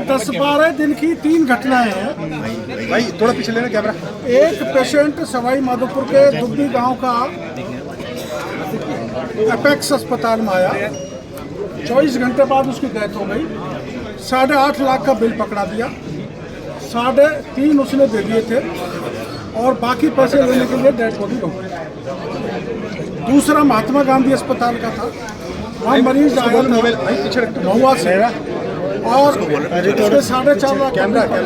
10-12 दिन की 3 घटनाएं हैं। भाई थोड़ा पीछे लेना कैमरा। एक पेशेंट सवाई माधोपुर के दुग्धी गांव का एपेक्स अस्पताल में आया, 24 घंटे बाद उसकी डेथ हो गई। 8.5 लाख का बिल पकड़ा दिया, 3.5 उसने दे दिए थे और बाकी पैसे लेने के लिए डेड बॉडी रोक दी। दूसरा महात्मा गांधी अस्पताल का था, वहाँ मरीज आया महुआ से और उसके 4.5 लाख कैमरा था,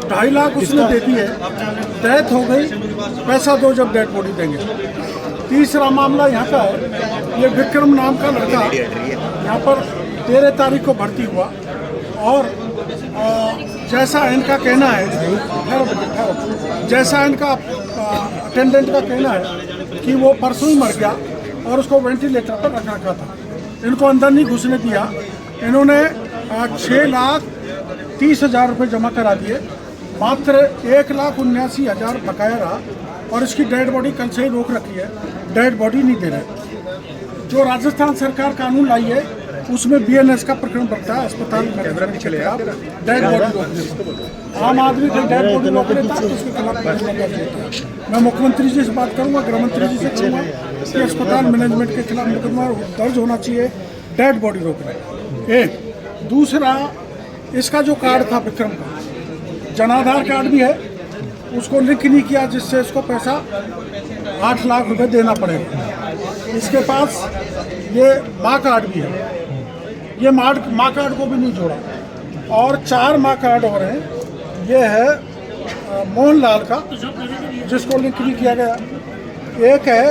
2.5 लाख उसने दे दिए, डेथ हो गई। पैसा दो जब डेड बॉडी देंगे। तीसरा मामला यहाँ का है, ये विक्रम नाम का लड़का यहाँ पर 13 तारीख को भर्ती हुआ और जैसा इनका कहना है, जैसा इनका अटेंडेंट का कहना है कि वो परसों ही मर गया और उसको वेंटिलेटर पर रखा था। इनको अंदर नहीं घुसने दिया। इन्होंने 6,30,000 रुपये जमा करा दिए, मात्र 1,79,000 बकाया रहा और इसकी डेड बॉडी कल से ही रोक रखी है, डेड बॉडी नहीं दे रहे। जो राजस्थान सरकार कानून लाई है उसमें BNS का प्रकरण बनता है, अस्पताल में डेड बॉडी रोकने। आम आदमी का डेड बॉडी रोक लेता है तो उसके खिलाफ मैं मुख्यमंत्री जी से बात करूँगा, गृह मंत्री जी से कहूँगा कि अस्पताल मैनेजमेंट के खिलाफ मुकदमा दर्ज होना चाहिए, डेड बॉडी रोकना। एक दूसरा, इसका जो कार्ड था विक्रम का, जनाधार कार्ड भी है, उसको लिंक नहीं किया जिससे इसको पैसा 8 लाख रुपए देना पड़ेगा। इसके पास ये माँ कार्ड भी है, ये माँ कार्ड को भी नहीं जोड़ा और 4 माँ कार्ड और हैं। ये है मोहनलाल का जिसको लिंक नहीं किया गया, एक है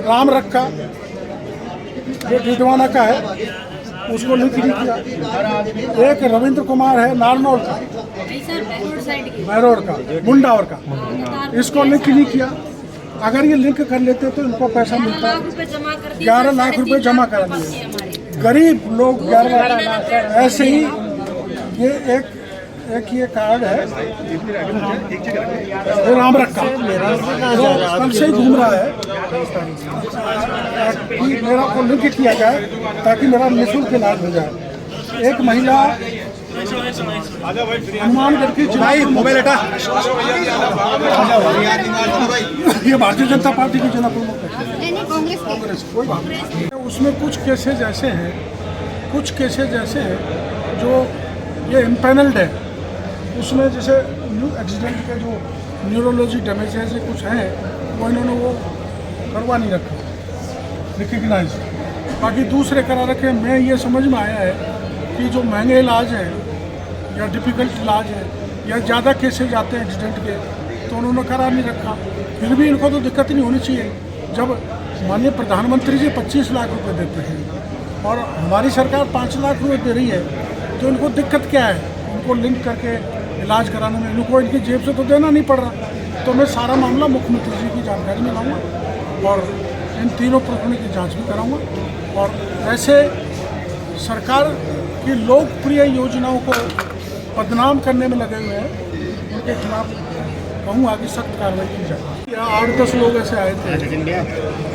राम रक्का ये डिडवाना का है, उसको लिंक नहीं किया। एक रविंद्र कुमार है नारनौल का, मैरोड का, मुंडावर का, इसको लिंक नहीं किया। अगर ये लिंक कर लेते तो इनको पैसा मिलता। 11 लाख रुपए जमा करा दिए गरीब लोग, 11 लाख। ऐसे ही ये एक ये कार्ड है वो राम रखा, कल से ही घूम रहा है कि मेरा को लिंक किया जाए ताकि मेरा निःशुल्क इलाज हो जाए। एक महिला हनुमानगढ़ की भाई मोबाइल हटा। ये भारतीय जनता पार्टी की जिला प्रमुख है, कांग्रेस कोई बात नहीं। उसमें कुछ केसेज ऐसे हैं जो ये इम्पैनल्ड है। उसमें जैसे एक्सीडेंट के जो न्यूरोलॉजी डैमेजेस कुछ हैं वो इन्होंने वो करवा नहीं रखा, रिकग्नाइज। बाकी दूसरे करा रखे। मैं ये समझ में आया है कि जो महंगे इलाज हैं या डिफ़िकल्ट इलाज है या ज़्यादा केसेज आते हैं एक्सीडेंट के तो उन्होंने करा नहीं रखा। फिर भी इनको तो दिक्कत नहीं होनी चाहिए। जब माननीय प्रधानमंत्री जी 25 लाख रुपए देते हैं और हमारी सरकार 5 लाख रुपए दे रही है तो इनको दिक्कत क्या है? उनको लिंक करके इलाज कराने में इनको इनकी जेब से तो देना नहीं पड़ रहा। तो मैं सारा मामला मुख्यमंत्री जी की जानकारी में लाऊंगा और इन तीनों प्रकरणों की जांच भी कराऊंगा और ऐसे सरकार की लोकप्रिय योजनाओं को बदनाम करने में लगे हुए हैं उनके खिलाफ कहूँगा कि सख्त कार्रवाई की जाए। 8-10 लोग ऐसे आए थे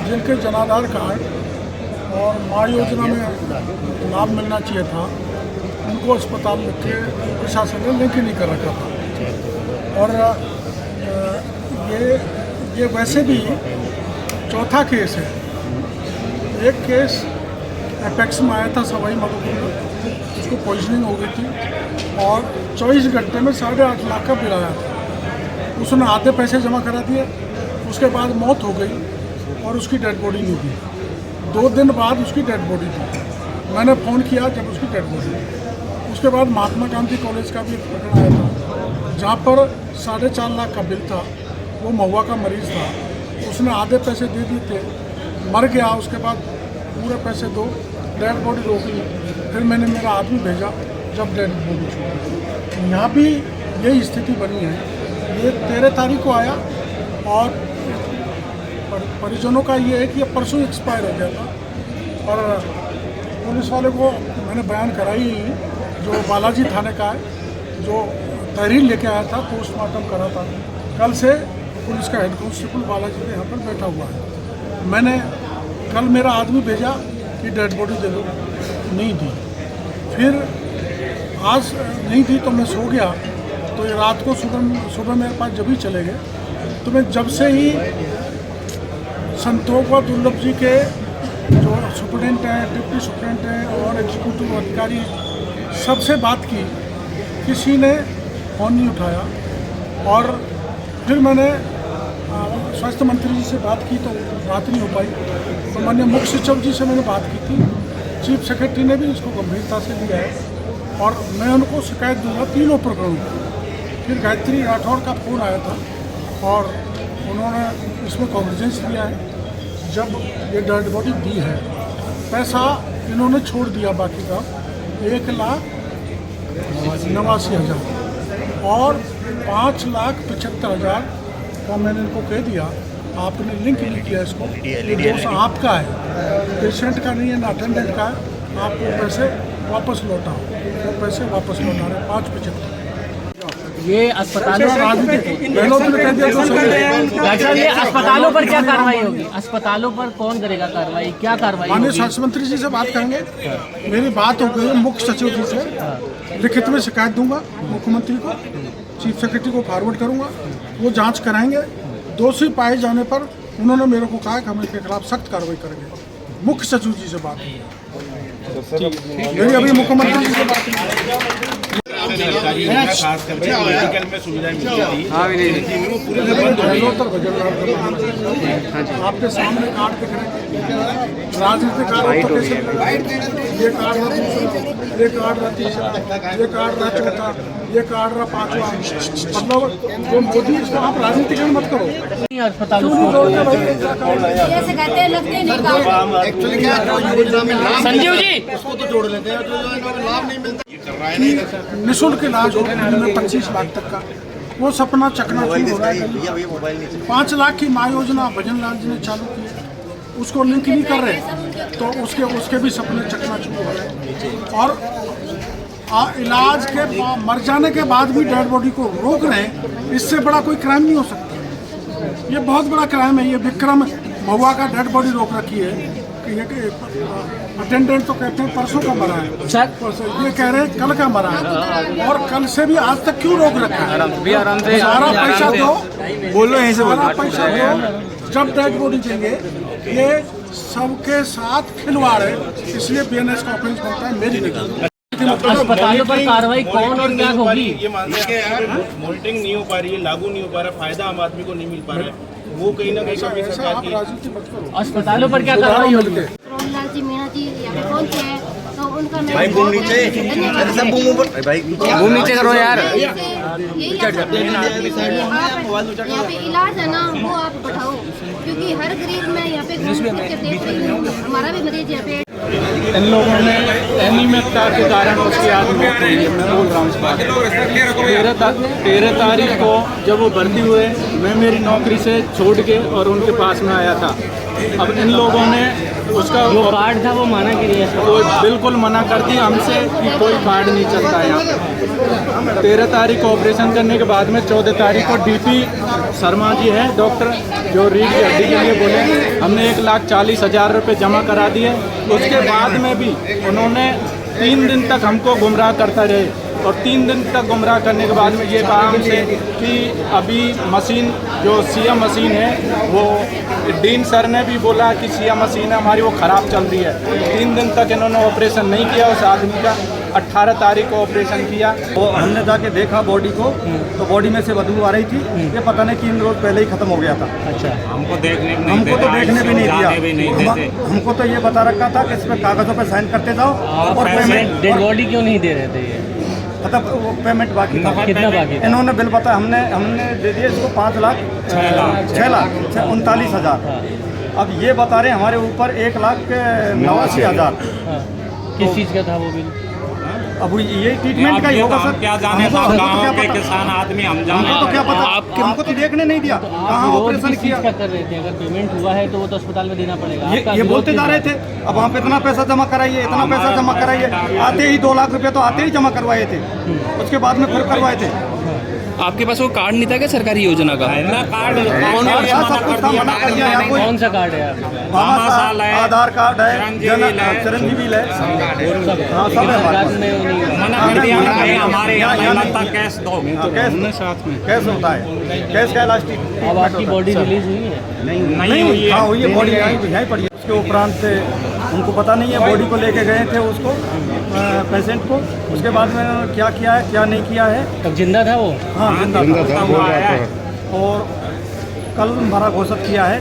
जिनके जनाधार कार्ड और माँ योजना में लाभ मिलना चाहिए था, उनको अस्पताल में प्रशासन ने लिंक नहीं कर रखा था। और ये वैसे भी चौथा केस है। एक केस एपेक्स में आया था सवाई माधोपुर में, उसको पॉइजनिंग हो गई थी और 24 घंटे में 8.5 लाख का बिल आया था। उसने आधे पैसे जमा करा दिए, उसके बाद मौत हो गई और उसकी डेड बॉडी नहीं थी। 2 दिन बाद उसकी डेड बॉडी थी। मैंने फ़ोन किया जब उसकी डेड बॉडी। उसके बाद महात्मा गांधी कॉलेज का भी प्रकरण आया था जहाँ पर 4.5 लाख का बिल था। वो महुआ का मरीज़ था, उसने आधे पैसे दे दिए थे, मर गया। उसके बाद पूरे पैसे दो, डेड बॉडी रोक ली। फिर मैंने मेरा आदमी भेजा जब डेड बॉडी छूटी। यहाँ भी यही स्थिति बनी है। ये 13 तारीख को आया और परिजनों का ये है कि ये परसों एक्सपायर हो गया था। और पुलिस वाले को मैंने बयान कराई, जो बालाजी थाने का है, जो तहरीर लेके आया था, पोस्टमार्टम करा था। कल से पुलिस का हेड कांस्टेबल बालाजी के यहाँ पर बैठा हुआ है। मैंने कल मेरा आदमी भेजा कि डेड बॉडी दे दो, नहीं दी। फिर आज नहीं थी तो मैं सो गया, तो ये रात को सुबह मेरे पास जब ही चले गए तो मैं जब से ही संतोष और दुर्लभ जी के जो सुप्रिटेंडेंट हैं, डिप्टी सुप्रिटेंडेंट हैं और एग्जीक्यूटिव अधिकारी सबसे बात की, किसी ने फ़ोन नहीं उठाया। और फिर मैंने स्वास्थ्य मंत्री जी से बात की तो बात नहीं हो पाई। तो माननीय मुख्य सचिव जी से मैंने बात की थी, चीफ सेक्रेटरी ने भी इसको गंभीरता से लिया है और मैं उनको शिकायत दूंगा तीनों प्रकरणों। फिर गायत्री राठौड़ का फ़ोन आया था और उन्होंने इसमें कॉन्फिडेंस दिया है। जब ये डेड बॉडी दी है, पैसा इन्होंने छोड़ दिया बाकी का 1,89,000 और 5,75,000 का मैंने इनको कह दिया, आपने लिंक नहीं किया इसको, ये दोष आपका है, पेशेंट का नहीं है ना अटेंडेंट का है, आप वो पैसे वापस लौटाओ। वो पैसे वापस लौटा रहे 5,75। ये अस्पतालों डॉक्टर ये अस्पतालों पर क्या कार्रवाई होगी? अस्पतालों पर कौन करेगा कार्रवाई? क्या कार्रवाई माननीय होगी? स्वास्थ्य मंत्री जी से बात करेंगे। मेरी बात हो गई मुख्य सचिव जी से, लिखित में शिकायत दूंगा मुख्यमंत्री को, चीफ सेक्रेटरी को फॉरवर्ड करूंगा, वो जांच कराएंगे। दोषी पाए जाने पर उन्होंने मेरे को कहा कि हम इसके खिलाफ सख्त कार्रवाई करेंगे। मुख्य सचिव जी से बात हुई, मेरी अभी मुख्यमंत्री जी से बात हुई। मेडिकल में सुविधाएं मिलती आपके सामने कार्ड दिख रहे हैं, राजनीतिक कार्ड तो कैसे ये कार्ड रहा दूसरा, ये कार्ड रहा तीसरा, ये कार्ड रहा चौथा, ये कार्ड रहा पांचवा। मतलब जो मोदी, इसको आप राजनीतिकरण मत करो। अस्पतालों ऐसे कहते हैं, लगते नहीं संजीव जी उसको तो जोड़ लेते हैं, जो लाभ नहीं मिलता। निःशुल्क इलाज हो 25 लाख तक का, वो सपना चकनाचूर हो रहा है। 5 लाख की माँ योजना भजन लाल जी ने चालू की है, उसको लिंक नहीं कर रहे तो उसके भी सपने चकनाचूर हो रहे हैं। और इलाज के मर जाने के बाद भी डेड बॉडी को रोक रहे हैं, इससे बड़ा कोई क्राइम नहीं हो सकता। ये बहुत बड़ा क्राइम है। ये विक्रम महुआ का डेड बॉडी रोक रखी है कि ये अटेंडेंट तो कहते हैं परसों का मरा है, ये कह रहे हैं कल का मरा है, और कल से भी आज तक क्यों रोक रखा है? सारा पैसा दो, बोलो यहीं से सारा पैसा दो, जब डेड बॉडी देंगे। ये सबके साथ खिलवाड़ है, इसलिए बीएनएस का ऑफेंस बनता है। मेरी नहीं। अस्पतालों पर कार्रवाई कौन और क्या होगी? ये मानते हैं कि यार मॉनिटरिंग नहीं हो पा रही है, लागू नहीं हो पा रहा, फायदा आम आदमी को नहीं मिल पा रहा है, वो कहीं ना कहीं कभी सरकार की राजनीति मत करो। अस्पतालों पर क्या कार्रवाई होगी? रोमलाल जी मीणा जी यहाँ पे पहुंचे हैं, तो उनका मैं भाई बूम नीचे, सब बूम ऊपर, भाई बूम नीचे करो यार। यही यहाँ पे इलाज है ना, वो आप बढ़ाओ, क्योंकि हर गरीब में यहाँ पे घूम फिर के देख रही हूँ, हमारा भी मरीज यहाँ पे। इन लोगों ने अनियमितता के कारण उसकी आत्महत्या की है। मैं बोल रहा हूँ इस बात 13 तारीख को जब वो भर्ती हुए, मैं मेरी नौकरी से छोड़ के और उनके पास में आया था। अब इन लोगों ने उसका जो कार्ड था वो माना कि नहीं? वो बिल्कुल मना कर दिया हमसे कि कोई कार्ड नहीं चलता है यहाँ पे। 13 तारीख को ऑपरेशन करने के बाद में 14 तारीख को डीपी शर्मा जी है डॉक्टर, जो रीढ़ की हड्डी के लिए बोले, हमने 1,40,000 रुपये जमा करा दिए। उसके बाद में भी उन्होंने 3 दिन तक हमको गुमराह करता रहे, और 3 दिन तक गुमराह करने के बाद में ये कहा हमसे कि अभी मशीन जो सीएम मशीन है, वो डीन सर ने भी बोला कि सीएम मशीन है हमारी, वो ख़राब चल रही है। 3 दिन तक इन्होंने ऑपरेशन नहीं किया उस आदमी का। 18 तारीख को ऑपरेशन किया। वो हमने जाके देखा बॉडी को, तो बॉडी में से बदबू आ रही थी। ये पता नहीं 3 रोज पहले ही खत्म हो गया था। अच्छा, हमको तो देखने भी नहीं दिया। हमको तो ये बता रखा था कि इसमें कागजों पे साइन करते जाओ और पेमेंट। डेड बॉडी क्यों नहीं दे रहे थे ये? मतलब वो पेमेंट बाकी था। कितना बाकी था? इन्होंने बिल बता, हमने दे दिए इसको 5,39,000। अब ये बता रहे हमारे ऊपर 1,89,000। किस चीज़ का था वो बिल? अब ये ट्रीटमेंट का ही होगा सर। क्या जाने हमको गाँव क्या के पता? किसान आदमी हम जाने। हमको तो क्या पता, हमको तो देखने नहीं दिया कहाँ विरोध ऑपरेशन किस चीज़ किया। का कर रहे थे? अगर पेमेंट हुआ है तो वो तो अस्पताल में देना पड़ेगा। आपका ये विरोध बोलते किस जा रहे बात? थे, अब वहाँ पे इतना पैसा जमा कराइए, इतना पैसा जमा कराइए। आते ही 2 लाख रुपए तो आते ही जमा करवाए थे, उसके बाद में फिर करवाए थे। आपके पास वो कार्ड नहीं था क्या सरकारी योजना का? कौन सा कार्ड है आपका? आधार कार्ड है, चिरंजीवी है, हाँ सब है हमारे पास। कैश दो, कैश होता है, कैश का इलास्टिक। अब आपकी बॉडी रिलीज हुई है? नहीं हुई है, हाँ हुई है, बॉडी यहीं पड़ी है। उसके उपरांत से उनको पता नहीं है, बॉडी को लेके गए थे उसको, पेशेंट को, उसके बाद में क्या किया है क्या नहीं किया है। तब जिंदा था वो? हाँ जिंदा था। और कल हमारा घोषित किया है